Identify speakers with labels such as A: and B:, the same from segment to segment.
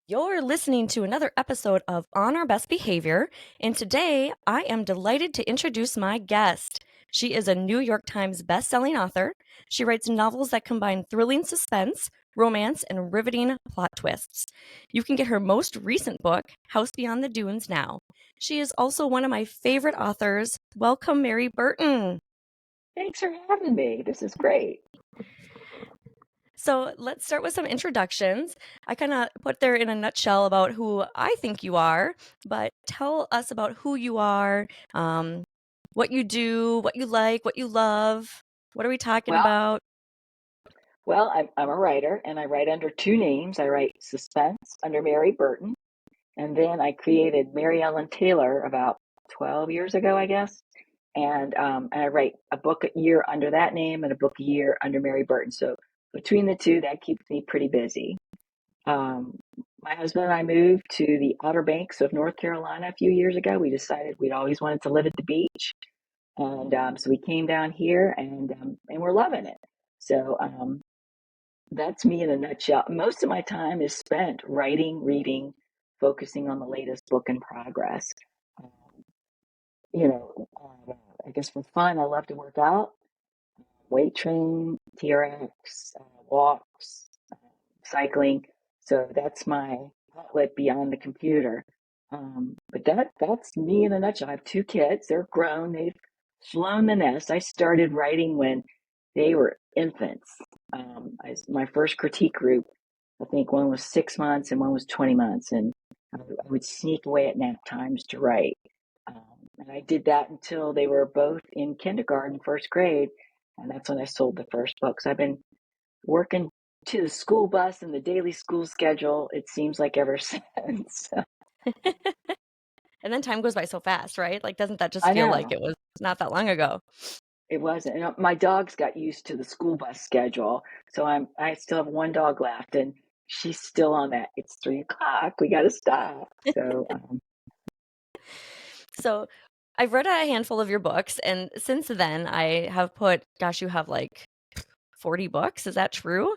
A: You're listening to another episode of On Our Best Behavior, and today I am delighted to introduce my guest. She is a New York Times best-selling author. She writes novels that combine thrilling suspense, romance, and riveting plot twists. You can get her most recent book, House Beyond the Dunes, now. She is also one of my favorite authors. Welcome, Mary Burton.
B: Thanks for having me. This is great.
A: So let's start with some introductions. I kind of put there in a nutshell about who I think you are, but tell us about who you are, what you do, what you like, what you love. What are we talking
B: Well,
A: about?
B: I'm a writer and I write under two names. I write suspense under Mary Burton, and then I created Mary Ellen Taylor about 12 years ago, I guess. And I write a book a year under that name and a book a year under Mary Burton. So between the two, that keeps me pretty busy. Um, my husband and I moved to the Outer Banks of North Carolina a few years ago. We decided we'd always wanted to live at the beach. And so we came down here and we're loving it. So that's me in a nutshell. Most of my time is spent writing, reading, focusing on the latest book in progress. Um, I guess for fun, I love to work out, weight train, TRX, walks, cycling. So that's my outlet beyond the computer. But that's me in a nutshell. I have two kids. They're grown. They've flown the nest. I started writing when they were infants. My first critique group, I think one was 6 months and one was 20 months. And I would sneak away at nap times to write. And I did that until they were both in kindergarten, first grade. And that's when I sold the first book. So I've been working to the school bus and the daily school schedule, it seems like ever since.
A: And then time goes by so fast, right? Like, doesn't that just
B: I
A: feel like
B: know
A: it was not that long ago?
B: it wasn't. My dogs got used to the school bus schedule, so I still have one dog left, and she's still on that. It's 3 o'clock. We got to stop.
A: So I've read a handful of your books, and since then I have put, gosh, you have like 40 books. Is that true?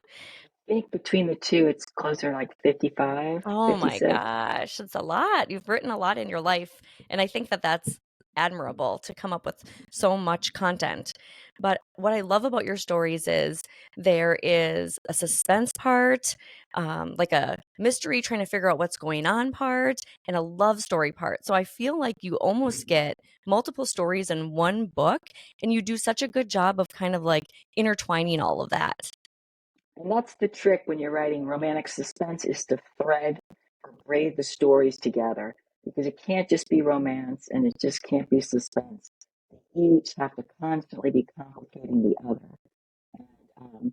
B: I think between the two, it's closer to like 55,
A: Oh my
B: 56.
A: gosh, it's a lot. You've written a lot in your life, and I think that that's admirable to come up with so much content. But what I love about your stories is there is a suspense part, like a mystery trying to figure out what's going on part, and a love story part. So I feel like you almost get multiple stories in one book, and you do such a good job of kind of like intertwining all of that.
B: And that's the trick when you're writing romantic suspense is to thread or braid the stories together because it can't just be romance and it just can't be suspense. They each have to constantly be complicating the other. And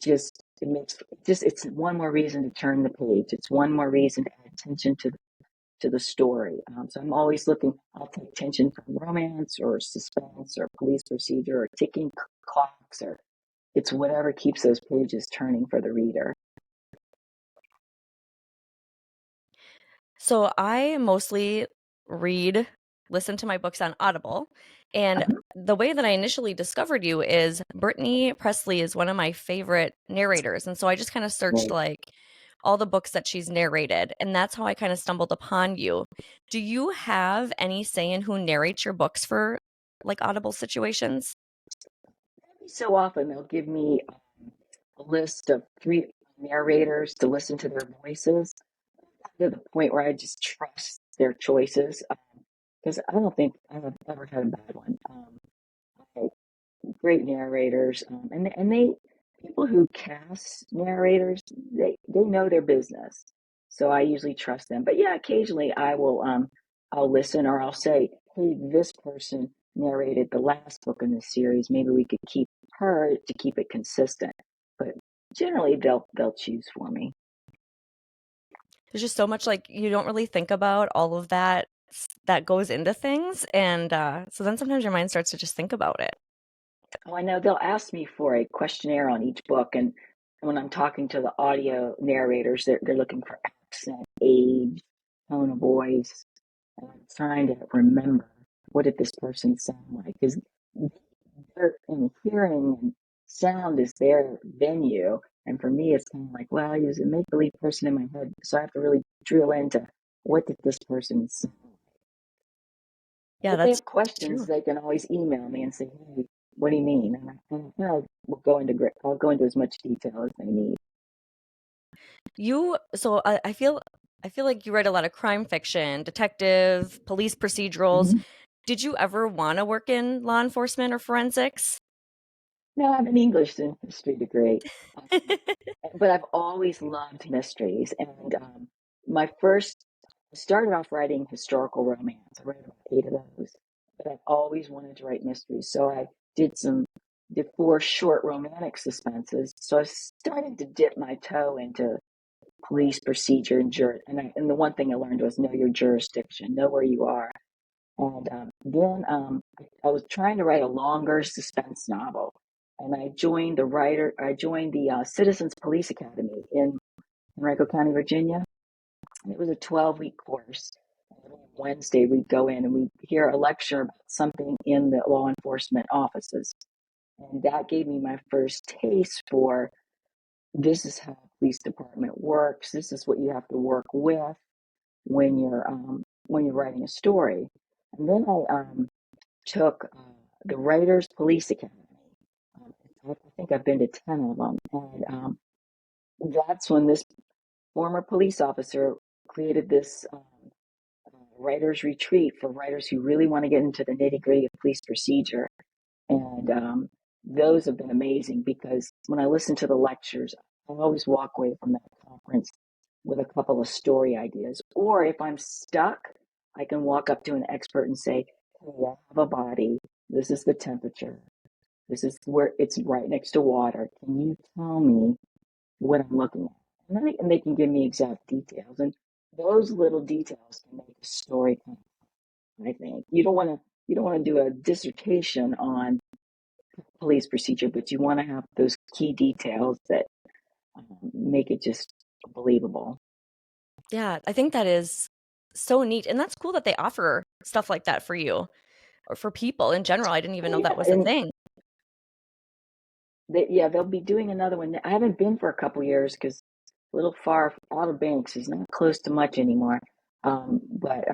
B: it's one more reason to turn the page. It's one more reason to add attention to the story. So I'm always looking, I'll take tension from romance or suspense or police procedure or ticking clocks or it's whatever keeps those pages turning for the reader.
A: So I mostly read, listen to my books on Audible. And
B: Uh-huh.
A: the way that I initially discovered you is Brittany Presley is one of my favorite narrators. And so I just kind of searched
B: Right.
A: like all the books that she's narrated. And that's how I kind of stumbled upon you. Do you have any say in who narrates your books for like Audible situations?
B: Every so often, they'll give me a list of three narrators to listen to their voices to the point where I just trust their choices because I don't think I've ever had a bad one. I, great narrators, and they people who cast narrators they know their business, so I usually trust them. But yeah, occasionally I'll listen or I'll say, hey, this person narrated the last book in the series. Maybe we could keep her to keep it consistent. But generally, they'll choose for me.
A: There's just so much like you don't really think about all of that that goes into things. And so then sometimes your mind starts to just think about it.
B: Oh, I know they'll ask me for a questionnaire on each book, and when I'm talking to the audio narrators, they're looking for accent, age, tone of voice, and I'm trying to remember what did this person sound like because their in hearing and sound is their venue, And for me, it's kind of like, well, he was a make believe person in my head. So I have to really drill into what did this person say.
A: Yeah,
B: If they
A: that's
B: have questions,
A: true.
B: they can always email me and say, hey, what do you mean? And I will go into I'll go into as much detail as they need.
A: I feel like you write a lot of crime fiction, detective, police procedurals.
B: Mm-hmm.
A: Did you ever want to work in law enforcement or forensics?
B: No, I have an English and history degree, but I've always loved mysteries. And my first I started off writing historical romance. I read about 8 of those, but I've always wanted to write mysteries. So I did some did 4 short romantic suspenses. So I started to dip my toe into police procedure and the one thing I learned was know your jurisdiction, know where you are. And then I was trying to write a longer suspense novel, and I joined the Citizens Police Academy in Henrico County, Virginia. And it was a 12-week course. And every Wednesday we'd go in and we'd hear a lecture about something in the law enforcement offices. And that gave me my first taste for this is how a police department works. This is what you have to work with when you're writing a story. And then I took the Writers Police Academy. Um, I think I've been to 10 of them. And that's when this former police officer created this writer's retreat for writers who really want to get into the nitty gritty of police procedure. And those have been amazing because when I listen to the lectures, I always walk away from that conference with a couple of story ideas. Or if I'm stuck, I can walk up to an expert and say, hey, I have a body. This is the temperature. This is where it's right next to water. Can you tell me what I'm looking at? And they can give me exact details. And those little details can make a story come. I think you don't want to do a dissertation on police procedure, but you want to have those key details that make it just believable.
A: Yeah, I think that is so neat. And that's cool that they offer stuff like that for you or for people in general. I didn't even
B: Oh
A: know that
B: yeah,
A: was a
B: and
A: thing.
B: they'll be doing another one. I haven't been for a couple years because a little far out of Banks. He's not close to much anymore. But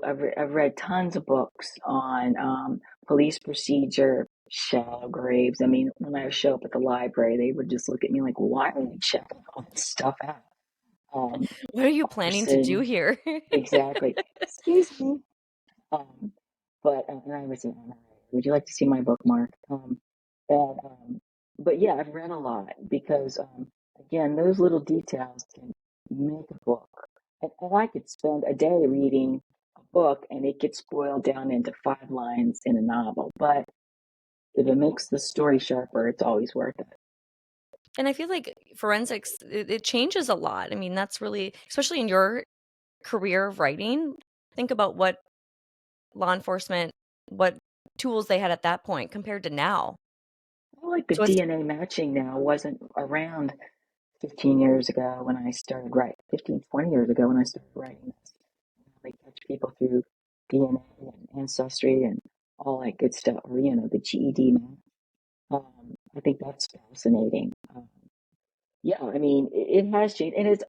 B: I've read tons of books on police procedure, shallow graves. I mean, when I show up at the library, they would just look at me like, "Why are you checking all this stuff out?" Um,
A: What are you planning to do
B: arson,
A: here?
B: exactly. Excuse me. Um, and I was, would you like to see my bookmark? And, but yeah, I've read a lot because, again, those little details can make a book. And I could spend a day reading a book and it gets boiled down into 5 lines in a novel. But if it makes the story sharper, it's always worth it.
A: And I feel like forensics, it changes a lot. I mean, that's really, especially in your career of writing, think about what law enforcement, what tools they had at that point compared to now.
B: I like the
A: So it's,
B: DNA matching now wasn't around 15 years ago when I started writing, 15, 20 years ago when I started writing this. They catch people through DNA and ancestry and all that good stuff, or, the GED math. I think that's fascinating. Yeah, I mean, it has changed, and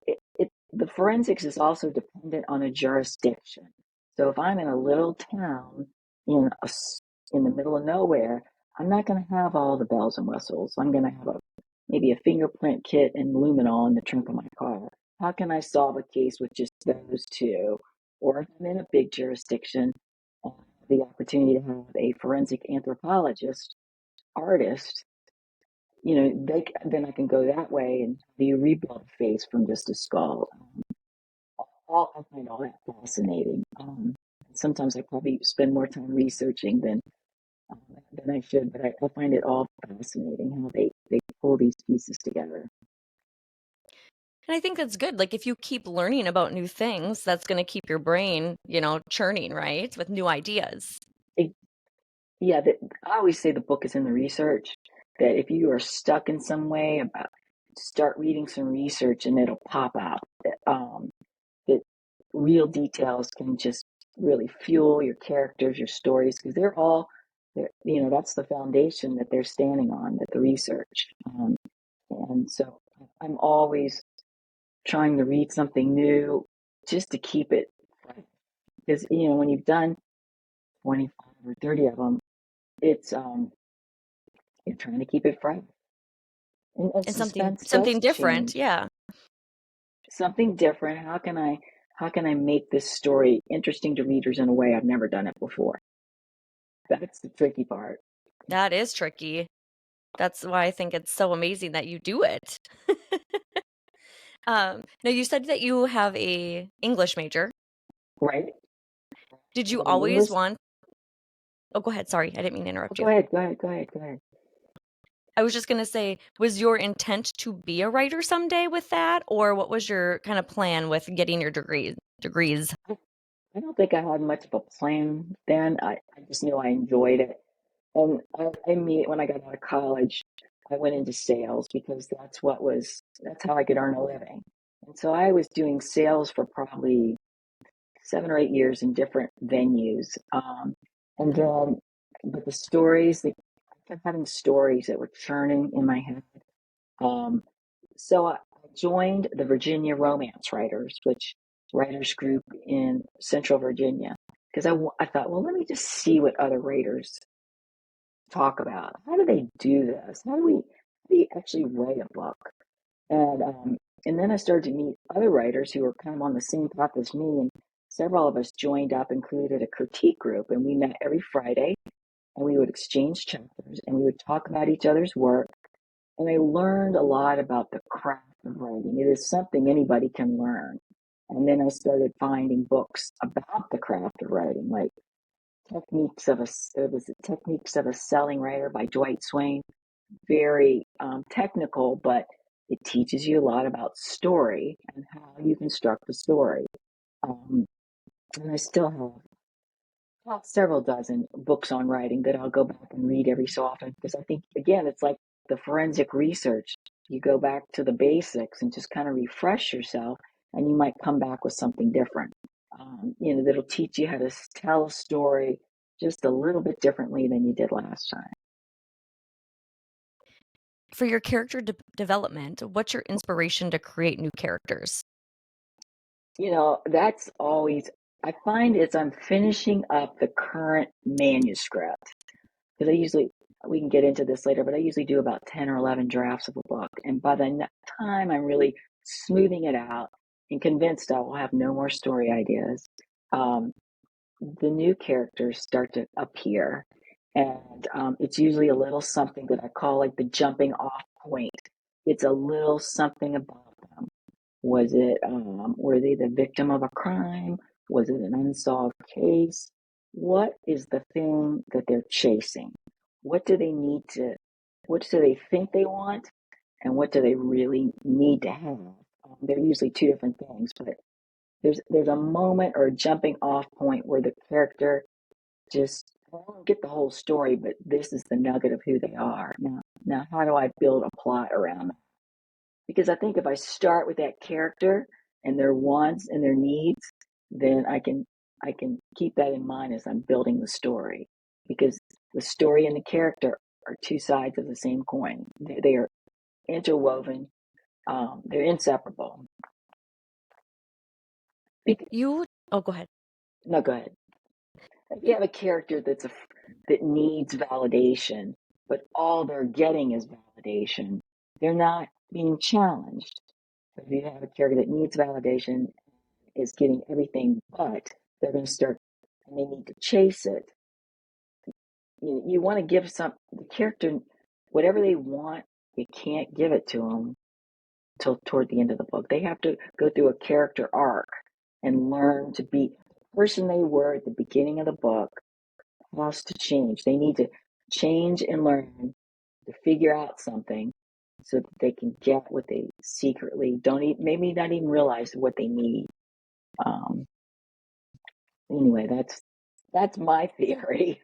B: the forensics is also dependent on a jurisdiction. So if I'm in a little town in in the middle of nowhere, I'm not going to have all the bells and whistles. I'm going to have maybe a fingerprint kit and luminol in the trunk of my car. How can I solve a case with just those two? Or if I'm in a big jurisdiction, uh, the opportunity to have a forensic anthropologist, artist, then I can go that way and do you rebuild a face from just a skull. I find all that fascinating. Sometimes I probably spend more time researching um, than I should, but I find it all fascinating how they pull these pieces together.
A: and I think that's good. Like if you keep learning about new things, that's going to keep your brain, churning, right? With new ideas.
B: It, yeah, I always say the book is in the research. That if you are stuck in some way, start reading some research and it'll pop out. Um, that real details can just really fuel your characters, your stories, because that's the foundation that they're standing on, that the research. And so I'm always trying to read something new just to keep it fresh. Because, when you've done 25 or 30 of them, it's, you're trying to keep it fresh. And
A: And something
B: suspense
A: something
B: does
A: different,
B: change.
A: yeah.
B: Something different. How can I make this story interesting to readers in a way I've never done it before? That's the tricky part.
A: That is tricky. That's why I think it's so amazing that you do it. Now you said that you have a English major.
B: Right?
A: Did
B: I
A: you
B: have an
A: always
B: English.
A: want Oh, go ahead, sorry, I didn't mean to
B: Oh,
A: interrupt
B: go
A: you.
B: ahead, go ahead, go ahead, go ahead.
A: I was just gonna say, was your intent to be a writer someday with that, or what was your kind of plan with getting your degrees?
B: I don't think I had much of a plan then. I just knew I enjoyed it. And when I got out of college, I went into sales because that's how I could earn a living. And so I was doing sales for probably 7 or 8 years in different venues. And then, but the stories, I kept having stories that were churning in my head. Um, so I joined the Virginia Romance Writers, which writers group in Central Virginia, because I thought, well, let me just see what other writers talk about. How do they do this? How do you actually write a book? And um, and then I started to meet other writers who were kind of on the same path as me, and several of us joined up and created a critique group, and we met every Friday, and we would exchange chapters, and we would talk about each other's work, and I learned a lot about the craft of writing. It is something anybody can learn. And then I started finding books about the craft of writing, like Techniques of a Selling Writer by Dwight Swain. Very technical, but it teaches you a lot about story and how you construct a story. Um, and I still have several dozen books on writing that I'll go back and read every so often because I think, again, it's like the forensic research. You go back to the basics and just kind of refresh yourself, and you might come back with something different. That'll teach you how to tell a story just a little bit differently than you did last time.
A: For your character development, what's your inspiration to create new characters?
B: That's always, I find as I'm finishing up the current manuscript, because we can get into this later, but I usually do about 10 or 11 drafts of a book. And by the time I'm really smoothing it out and convinced I will have no more story ideas, um, the new characters start to appear. And it's usually a little something that I call like the jumping off point. It's a little something about them. Were they the victim of a crime? Was it an unsolved case? What is the thing that they're chasing? What do they need to, what do they think they want? And what do they really need to have? They're usually two different things, but there's a moment or a jumping off point where the character just, I don't get the whole story, but this is the nugget of who they are. Now, how do I build a plot around that? Because I think if I start with that character and their wants and their needs, then I can keep that in mind as I'm building the story. Because the story and the character are two sides of the same coin. They are interwoven. They're inseparable.
A: Oh, go ahead.
B: No, go ahead. If you have a character that needs validation, but all they're getting is validation, they're not being challenged. If you have a character that needs validation, is getting everything, but they're going to start and they need to chase it. You want to give the character whatever they want. You can't give it to them till toward the end of the book. They have to go through a character arc and learn to be the person they were at the beginning of the book has to change. They need to change and learn to figure out something so that they can get what they secretly don't even, maybe not even realize what they need. Um, anyway, that's my theory.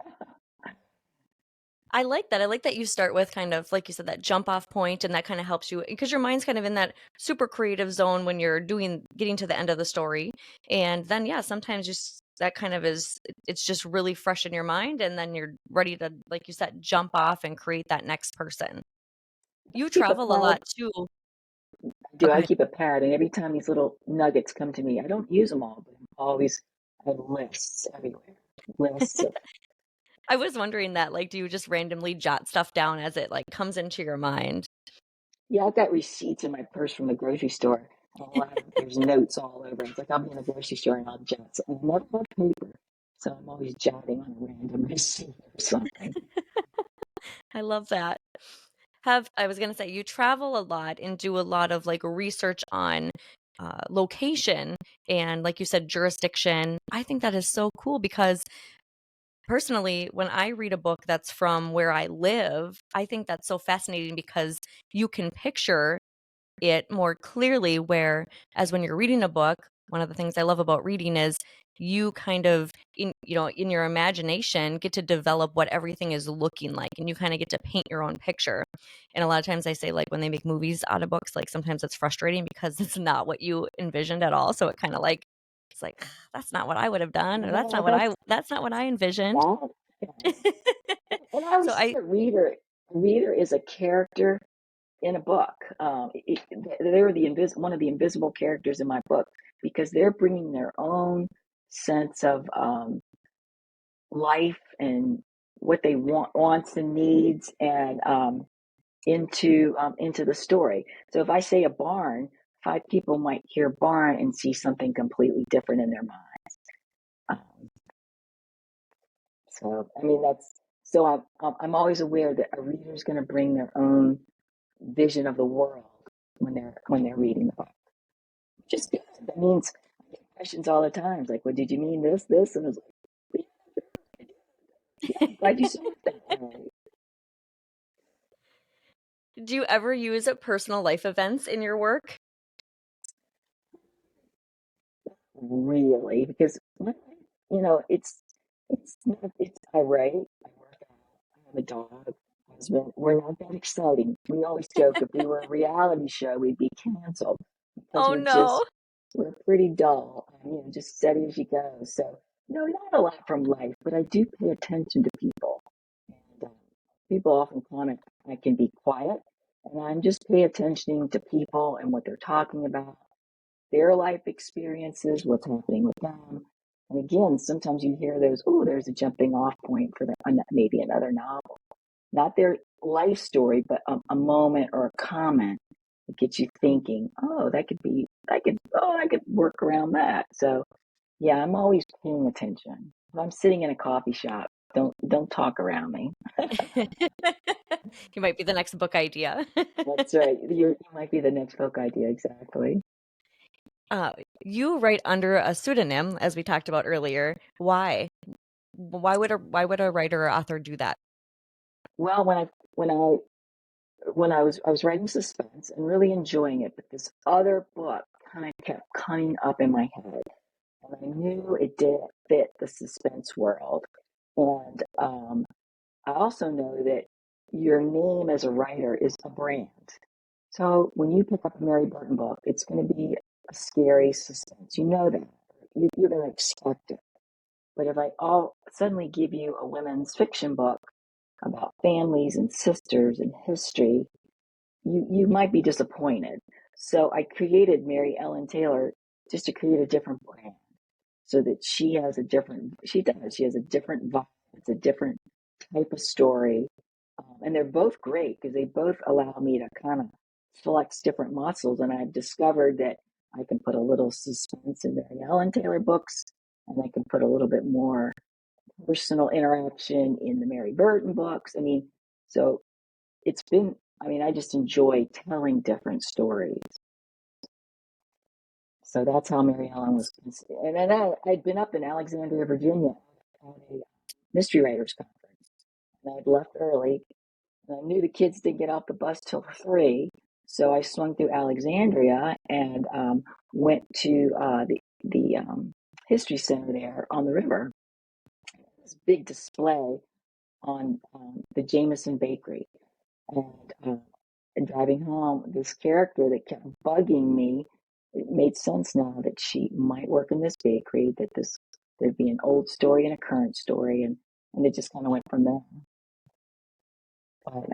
A: I like that. I like that you start with kind of, like you said, that jump off point, and that kind of helps you because your mind's kind of in that super creative zone when you're getting to the end of the story. And then, yeah, sometimes just that kind of it's just really fresh in your mind. And then you're ready to, like you said, jump off and create that next person. You
B: Keep a
A: travel a
B: pad.
A: lot too. Oh,
B: Do
A: go
B: I
A: ahead.
B: keep a pad, and every time these little nuggets come to me, I don't use them all, but I'm always I have lists everywhere. Lists of
A: I was wondering that, like, do you just randomly jot stuff down as it, like, comes into your mind?
B: yeah, I've got receipts in my purse from the grocery store. And a lot of there's notes all over. It's like I'll be in the grocery store and I'll jot. So I never have paper, so I'm always jotting on a random receipt or something.
A: I love that. I was gonna say, you travel a lot and do a lot of, like, research on, location and, like you said, jurisdiction. I think that is so cool because personally, when I read a book that's from where I live, I think that's so fascinating because you can picture it more clearly, whereas when you're reading a book, one of the things I love about reading is you kind of in your imagination get to develop what everything is looking like, and you kind of get to paint your own picture. And a lot of times I say, like, when they make movies out of books, like, sometimes it's frustrating because it's not what you envisioned at all, so it kind of like it's like that's not what I would have done, or
B: Yeah, that's
A: that's not what I envisioned.
B: that. Yeah. And I
A: So
B: always say
A: I
B: a reader is a character in a book. They're one of the invisible characters in my book because they're bringing their own sense of life and what they wants and needs, and into the story. So if I say a barn, five people might hear barn and see something completely different in their mind. Um, so I mean that's so I'm always aware that a reader is going to bring their own vision of the world when they're reading the book. Which is good. That means I get questions all the time. It's like, well, did you mean this? And I was like, yeah, I'm glad you saw it that way.
A: do you ever use personal life events in your work?
B: Really, because it's not it's I write, I work out, I have a dog, husband. We're not that exciting. We always joke if we were a reality show, we'd be canceled because
A: Oh no.
B: we're pretty dull, just steady as you go. So no, not a lot from life, but I do pay attention to people. And people often comment I can be quiet, and I'm just pay attention to people and what they're talking about, their life experiences, what's happening with them. And again, sometimes you hear those, oh, there's a jumping off point for maybe another novel. Not their life story, but a moment or a comment that gets you thinking, oh, I could work around that. So yeah, I'm always paying attention. If I'm sitting in a coffee shop, don't talk around me.
A: You might be the next book idea.
B: That's right. You might be the next book idea, exactly.
A: Uh, you write under a pseudonym, as we talked about earlier. Why? Why would a writer or author do that?
B: Well, when I was writing suspense and really enjoying it, but this other book kind of kept coming up in my head, and I knew it didn't fit the suspense world. And I also know that your name as a writer is a brand. So when you pick up a Mary Burton book, it's going to be a scary suspense. You know that. You're going to expect it. But if I all suddenly give you a women's fiction book about families and sisters and history, you might be disappointed. So I created Mary Ellen Taylor just to create a different brand so that she has a different vibe. It's a different type of story. And they're both great because they both allow me to kind of flex different muscles. And I've discovered that I can put a little suspense in Mary Ellen Taylor books, and I can put a little bit more personal interaction in the Mary Burton books. I mean, so it's been, I just enjoy telling different stories. So that's how Mary Ellen was. And then I'd been up in Alexandria, Virginia at a mystery writers conference, and I'd left early, and I knew the kids didn't get off the bus till 3. So I swung through Alexandria and went to the history center there on the river. This big display on the Jameson Bakery. And driving home, this character that kept bugging me, it made sense now that she might work in this bakery, that there'd be an old story and a current story, and it just kind of went from there. But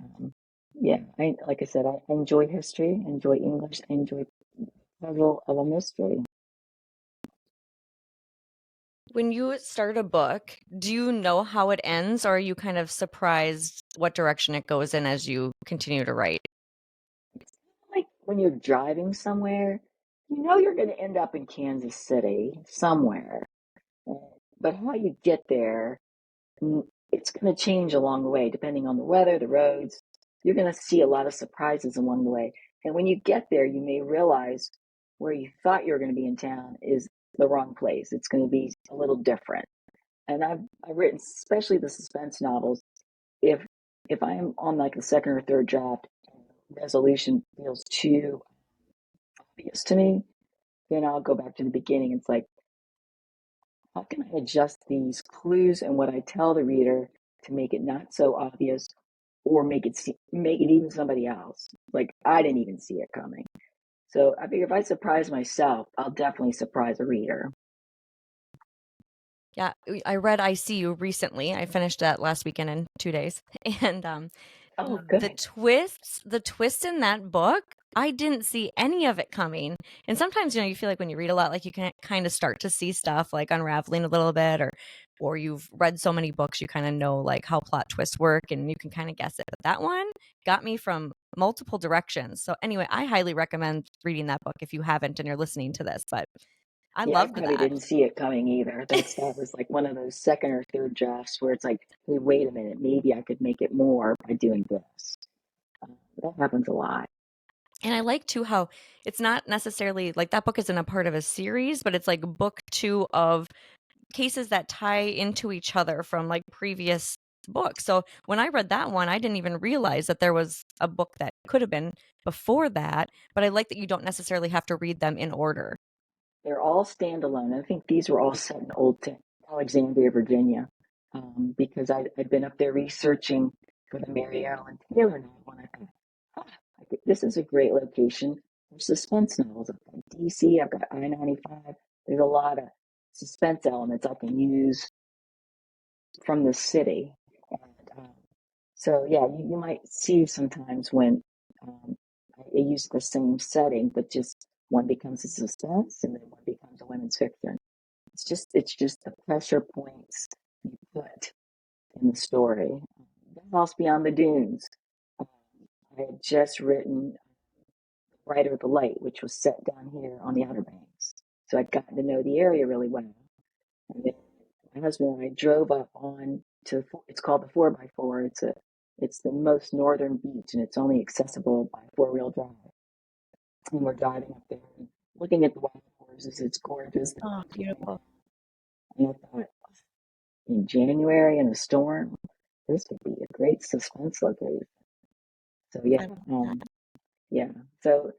B: Yeah, like I said, I enjoy history, I enjoy English, I enjoy puzzle of a mystery.
A: When you start a book, do you know how it ends, or are you kind of surprised what direction it goes in as you continue to write?
B: Like when you're driving somewhere, you know you're going to end up in Kansas City somewhere, uh, but how you get there, it's going to change along the way depending on the weather, the roads. You're going to see a lot of surprises along the way. And when you get there, you may realize where you thought you were going to be in town is the wrong place. It's going to be a little different. And I've written, especially the suspense novels. If if I'm on like the second or third draft, resolution feels too obvious to me, then I'll go back to the beginning. It's like, how can I adjust these clues and what I tell the reader to make it not so obvious, or make it even somebody else? Like I didn't even see it coming. So I figure if I surprise myself, I'll definitely surprise a reader.
A: Yeah, I read I See You recently. I finished that last weekend in 2 days. And
B: Oh,
A: the
B: good.
A: twist in that book, I didn't see any of it coming. And sometimes, you feel like when you read a lot, like you can kind of start to see stuff like unraveling a little bit, or you've read so many books, you kind of know like how plot twists work and you can kind of guess it. But that one got me from multiple directions. So anyway, I highly recommend reading that book if you haven't and you're listening to this, but I
B: Yeah, I
A: loved
B: probably
A: that.
B: didn't see it coming either. That was like one of those second or third drafts where it's like, hey, wait a minute, maybe I could make it more by doing this. That happens a lot.
A: And I like too how it's not necessarily like that book isn't a part of a series, but it's like book two of cases that tie into each other from like previous books. So when I read that one, I didn't even realize that there was a book that could have been before that. But I like that you don't necessarily have to read them in order.
B: They're all standalone. I think these were all set in Alexandria, Virginia, because I'd been up there researching for the Mary Taylor novel, and I thought, this is a great location for suspense novels. I've got DC, I've got I-95. There's a lot of suspense elements I can use from the city. And so, yeah, you might see sometimes when I use the same setting, but just one becomes a suspense and then one becomes a women's fiction. It's just the pressure points you put in the story. The House Beyond the Dunes. Um, I had just written Brighter the Light, which was set down here on the Outer Banks. So I'd gotten to know the area really well. And then my husband and I drove up on to it's called the 4x4. It's the most northern beach and it's only accessible by four-wheel drive. And we're driving up there and looking at the wild horses. It's gorgeous. The
A: Oh,
B: wind's blowing
A: beautiful.
B: around. And I thought, in January in a storm, this would be a great suspense location. So
A: I
B: yeah,
A: love that.
B: yeah. So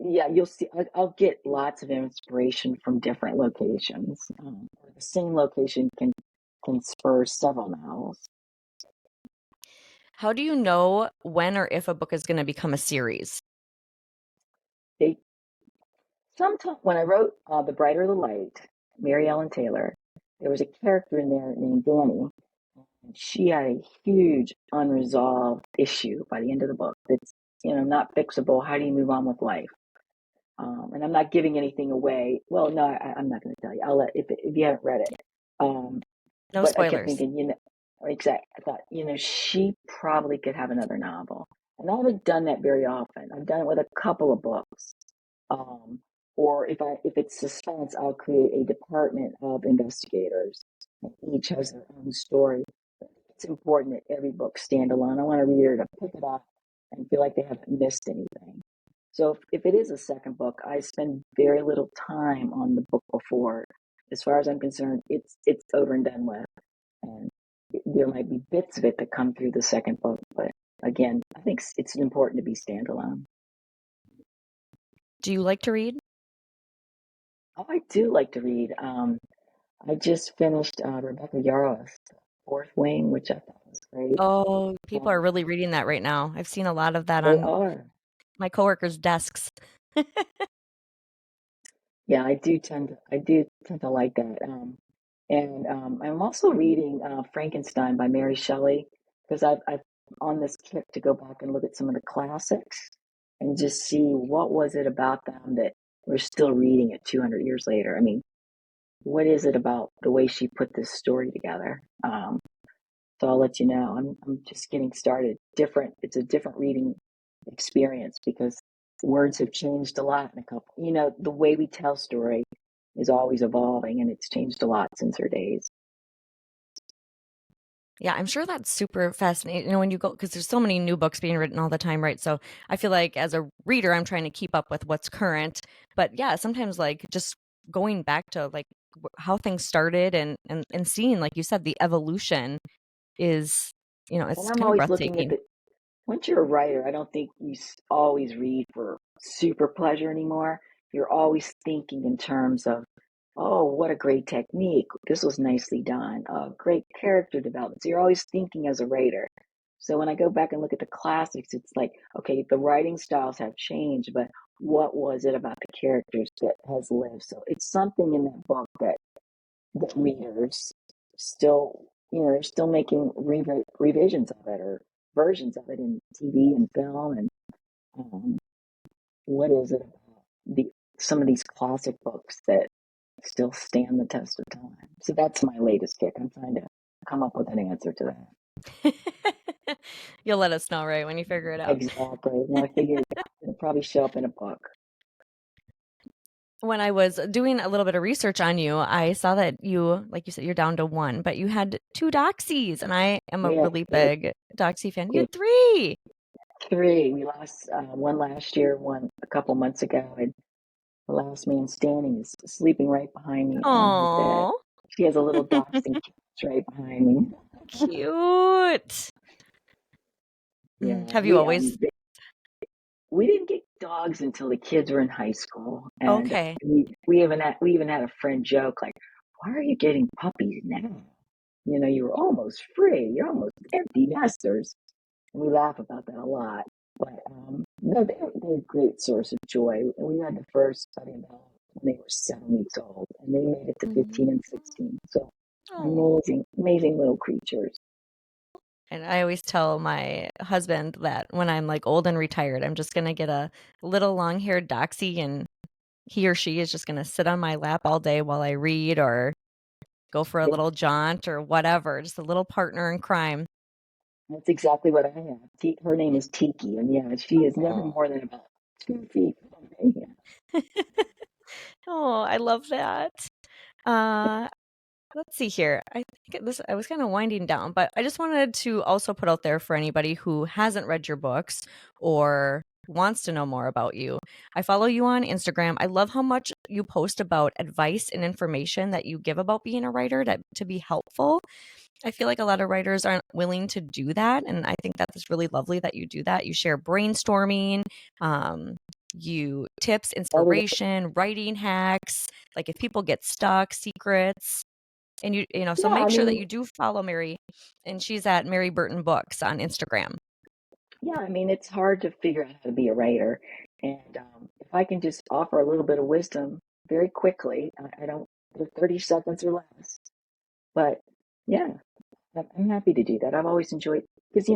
B: yeah, you'll see. I'll get lots of inspiration from different locations. Or the same location can spur several novels.
A: How do you know when or if a book is going to become a series?
B: They sometimes when I wrote The Brighter the Light, Mary Taylor, there was a character in there named Danny, and she had a huge unresolved issue by the end of the book. It's not fixable. How do you move on with life? And I'm not giving anything away. Well, no, I'm not going to tell you. I'll let if you haven't read it. Um,
A: No
B: but I kept
A: spoilers.
B: thinking, exactly. I thought, she probably could have another novel, and I haven't done that very often. I've done it with a couple of books. Um, or if it's suspense, I'll create a department of investigators, and each has their own story. It's important that every book stand alone. I want a reader to pick it up and feel like they haven't missed anything. So if it is a second book, I spend very little time on the book before. As far as I'm concerned, it's over and done with. And there might be bits of it that come through the second book, but again, I think it's important to be standalone.
A: Do you like to read?
B: Oh, I do like to read. I just finished Rebecca Yarros' Fourth Wing, which I thought was great.
A: Oh, people are
B: Um,
A: really reading that right now. I've seen a lot of that
B: they
A: on
B: are.
A: my coworkers' desks.
B: Yeah, I do tend to like that. And I'm also reading Frankenstein by Mary Shelley because I've on this kick to go back and look at some of the classics and just see what was it about them that we're still reading it 200 years later. I mean, what is it about the way she put this story together? So I'll let you know. I'm just getting started. Different. It's a different reading experience because words have changed a lot in a couple. You know, the way we tell story is always evolving, and it's changed a lot since her days.
A: Yeah, I'm sure that's super fascinating. You know, when you go, because there's so many new books being written all the time, right? So I feel like as a reader, I'm trying to keep up with what's current. But yeah, sometimes like just going back to like how things started and seeing, like you said, the evolution is, you know,
B: And
A: it's
B: I'm
A: kind of
B: always looking at
A: breathtaking.
B: the once you're a writer, I don't think you always read for super pleasure anymore. You're always thinking in terms of, oh, what a great technique. This was nicely done. Great character development. So you're always thinking as a writer. So when I go back and look at the classics, it's like, okay, the writing styles have changed, but what was it about the characters that has lived? So it's something in that book that readers still, they're still making revisions of it or versions of it in TV and film. And um, what is it about some of these classic books that still stand the test of time? So that's my latest pick. I'm trying to come up with an answer to that.
A: You'll let us know, right, when you figure it out.
B: Exactly. When I figure it out, it'll probably show up in a book.
A: When I was doing a little bit of research on you, I saw that you, like you said, you're down to one, but you had two doxies, and I am a really
B: We had,
A: big doxie fan. You
B: we
A: had
B: had
A: three.
B: three. We lost one last year, one a couple months ago, and the last man standing is sleeping right behind me on her bed.
A: Oh,
B: She has a little dachshund right behind me.
A: cute.
B: Yeah,
A: Have you always?
B: we didn't get dogs until the kids were in high school, and
A: Okay.
B: we even had a friend joke like, "Why are you getting puppies now? You know, you were almost free. You're almost empty nesters." And we laugh about that a lot. But no, they're a great source of joy. We had the first puppy about when they were 7 weeks old, and they made it to 15 and 16. So
A: Oh.
B: amazing, amazing little creatures.
A: And I always tell my husband that when I'm like old and retired, I'm just gonna get a little long-haired doxie, and he or she is just gonna sit on my lap all day while I read or go for a
B: Yeah,
A: little jaunt or whatever. Just a little partner in crime.
B: that's exactly what I have. Her name is Tiki, and yeah, she is never
A: Oh.
B: more than about 2 feet from me. Yeah.
A: Oh, I love that. Uh, let's see here. I was kind of winding down, but I just wanted to also put out there for anybody who hasn't read your books or wants to know more about you. I follow you on Instagram. I love how much you post about advice and information that you give about being a writer to be helpful. I feel like a lot of writers aren't willing to do that, and I think that's really lovely that you do that. You share brainstorming, um, you tips,
B: That is,
A: inspiration, writing hacks, like if people get stuck, secrets. And you know, so
B: yeah, I
A: make sure that
B: mean,
A: you do follow Mary, and she's at Mary Burton Books on Instagram.
B: yeah, I mean, it's hard to figure out how to be a writer. And if I can just offer a little bit of wisdom very quickly, I don't, 30 seconds or less. But yeah, I'm happy to do that. I've always enjoyed, because,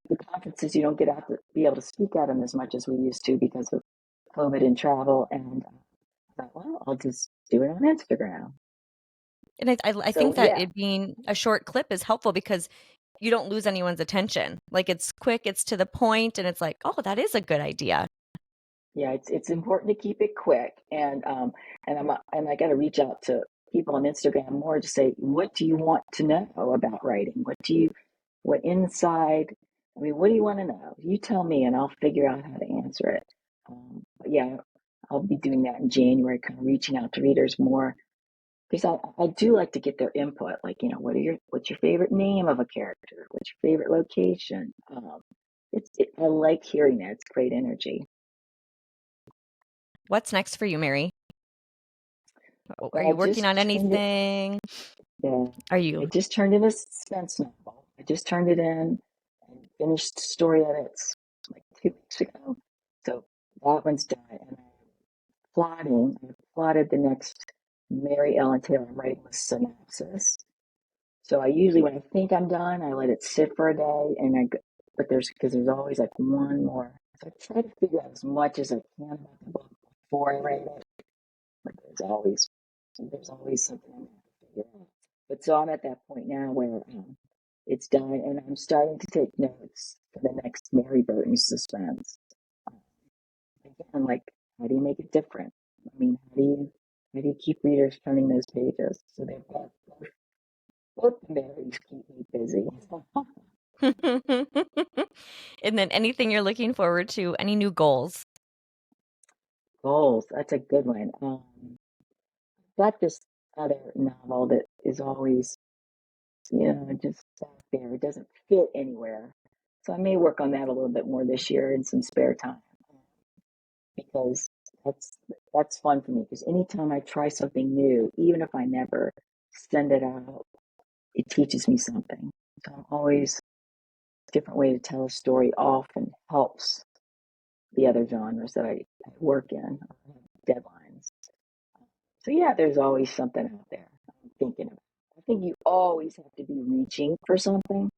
B: the conferences, you don't get out to be able to speak at them as much as we used to because of COVID and travel. And I thought, well, I'll just do it on Instagram.
A: And I think
B: So
A: that
B: yeah,
A: it being a short clip is helpful because you don't lose anyone's attention. Like it's quick, it's to the point, and it's like, oh, that is a good idea.
B: yeah, it's important to keep it quick, and I got to reach out to people on Instagram more to say, what do you want to know about writing? What inside? I mean, what do you want to know? You tell me, and I'll figure out how to answer it. But yeah, I'll be doing that in January, kind of reaching out to readers more because I do like to get their input. Like, what's your favorite name of a character? What's your favorite location? I like hearing that. It's great energy.
A: What's next for you, Mary? Are
B: Well, I
A: you working
B: just
A: on
B: turned it.
A: anything?
B: Yeah,
A: Are
B: I
A: you?
B: just turned in a suspense novel. I just turned it in and finished story edits like 2 weeks ago. So that one's done, and I plotted the next Mary Ellen Taylor. I'm writing a synopsis. So I usually, when I think I'm done, I let it sit for a day, and but there's always like one more. So I try to figure out as much as I can about the book before I write it. But there's always something I have to figure out. But so I'm at that point now where it's done, and I'm starting to take notes for the next Mary Burton suspense. Um, Again, like, how do you make it different? I mean, how do you keep readers turning those pages? So they've got both the Marys keep me busy.
A: And then anything you're looking forward to, any new goals?
B: Goals, that's a good one. Got this other novel that is always, just sat there. It doesn't fit anywhere. So I may work on that a little bit more this year in some spare time, because that's that's fun for me. Because anytime I try something new, even if I never send it out, it teaches me something. So I'm always a different way to tell a story often helps the other genres that I work in or have deadlines. So yeah, there's always something out there I'm thinking about. I think you always have to be reaching for something.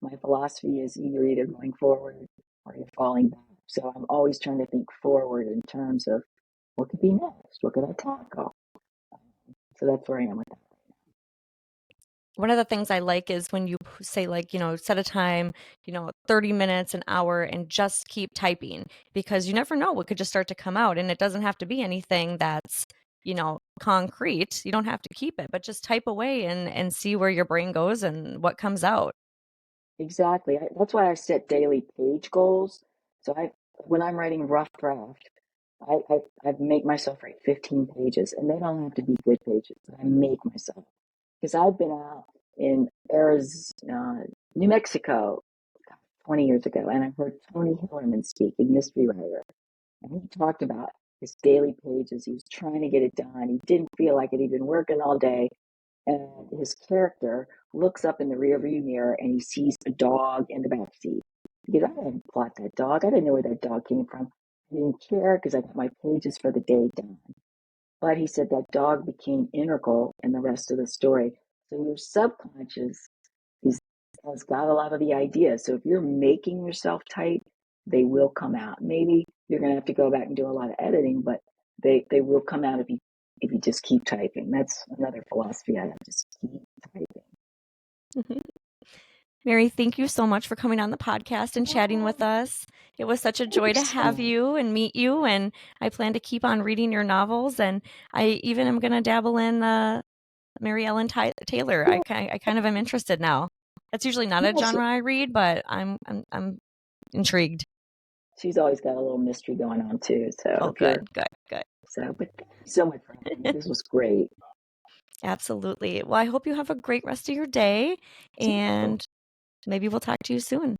B: My philosophy is you're either going forward or you're falling back. So I'm always trying to think forward in terms of what could be next? What could I tackle? So that's where I am with that.
A: One of the things I like is when you say, like, set a time, 30 minutes, an hour, and just keep typing, because you never know what could just start to come out. And it doesn't have to be anything that's, concrete. You don't have to keep it, but just type away and see where your brain goes and what comes out.
B: Exactly. That's why I set daily page goals. So when I'm writing rough draft, I make myself write 15 pages, and they don't have to be good pages, but I make myself. Because I've been out in Arizona, New Mexico, 20 years ago, and I heard Tony Hillerman speak, a mystery writer, and he talked about his daily pages. He was trying to get it done. He didn't feel like it. He'd been working all day, and his character looks up in the rearview mirror and he sees a dog in the back seat. Because I didn't plot that dog. I didn't know where that dog came from. I didn't care because I got my pages for the day done. But he said that dog became integral in the rest of the story. So your subconscious is, has got a lot of the ideas. So if you're making yourself type, they will come out. Maybe you're going to have to go back and do a lot of editing, but they will come out if you just keep typing. That's another philosophy I have. Just keep typing.
A: Mary, thank you so much for coming on the podcast and chatting
B: Oh,
A: with us. It was such a
B: thank
A: joy
B: you
A: to
B: so
A: have
B: much.
A: you and meet you. And I plan to keep on reading your novels. And I even am going to dabble in Mary Ellen Taylor.
B: Yeah,
A: I kind of am interested now. That's usually not a
B: yeah.
A: genre I read, but I'm intrigued.
B: She's always got a little mystery going on too. So
A: Oh,
B: if you're
A: good, good, good.
B: but thank you so much for having me. This was great.
A: Absolutely. Well, I hope you have a great rest of your day,
B: Too.
A: and maybe we'll talk to you soon.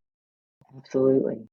B: Absolutely.